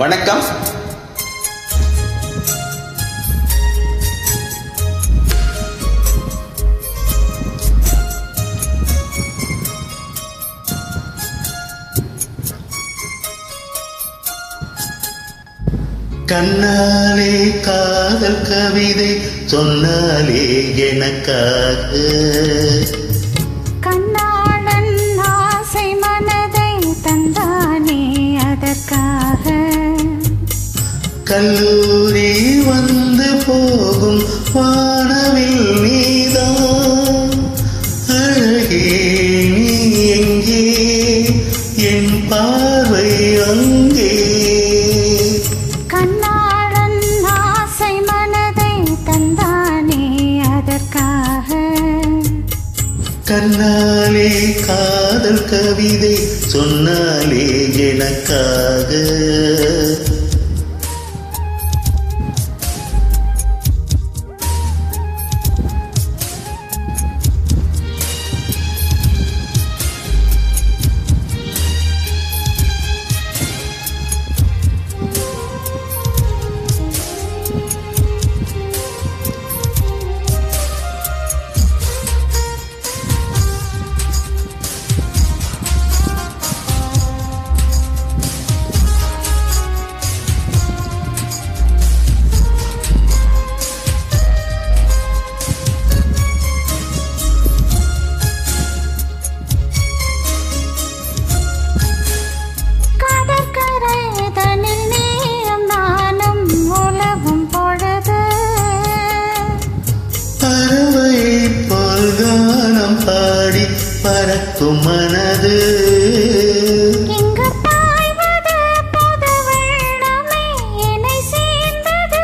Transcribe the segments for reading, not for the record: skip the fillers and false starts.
வணக்கம். கண்ணாலே காதல் கவிதை சொன்னாலே எனக்காக, கண்ணாளன் ஆசை மனதை தந்தானே அதற்காக, கல்லூரி வந்து போகும் வானவில் நீதான், அழகே நீ எங்கே, என் பார்வை அங்கே. கண்ணாளன் ஆசை மனதை தந்தானே அதற்காக, கண்ணாலே காதல் கவிதை சொன்னாலே எனக்காக. பாடி பறக்கும் மனது இங்கு பாய்வது புது வெள்ளமே, என்னை சேர்ந்தது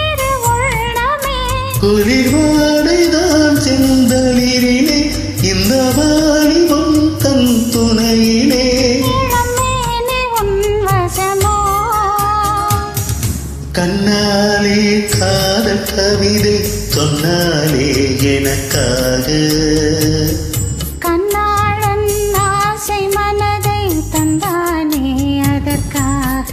இரு உள்ளமே. குளிர்வாடைதான் செந்தளிரிலே, இந்த வாலிபம் தன் துணையிலே. இளமேனி உன் வசமோ, கண்ணாலே காதல் கவிதை சொன்னாலே எனக்காக, கண்ணாளன் ஆசை மனதை தந்தானே அதற்காக.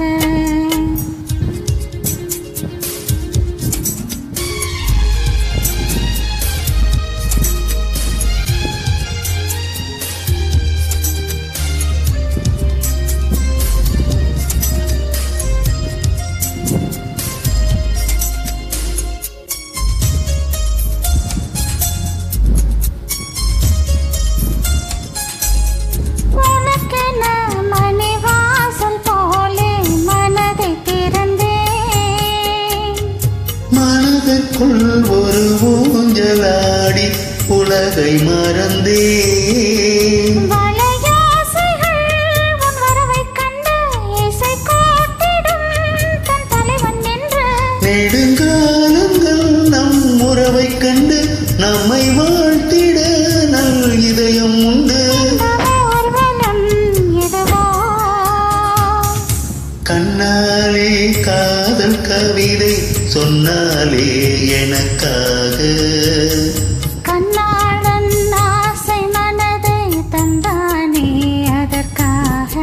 மனதுக்குள் ஒரு ஊஞ்சலாடி உலகை மறந்தே, வளையாசைகள் உன் வரவைக் கண்டு இசை கோட்டிடும் தன் தலைவன் என்று. நெடுங்காலங்கள் நம் உறவைக் கண்டு நம்மை வாழ்த்திட நல் இதயம் உண்டு. ஊர்வலம் எதுவோ, கண்ணாலே காதல் கவிதை சொன்னாலே எனக்காக, கண்ணாளன் ஆசை மனதை தந்தானே அதற்காக,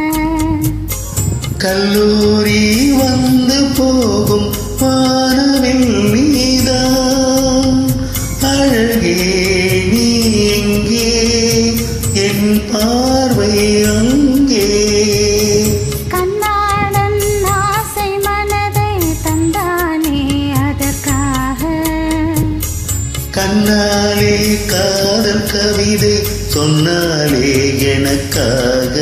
கல்லூரி வந்து போகும் வானவில் நீதான், அழகே நீ எங்கே, என் பார்வை அங்கே. கண்ணாளன் ஆசை மனதை தந்தானே அதற்காக, கண்ணாலே காதல் கவிதை சொன்னாலே எனக்காக.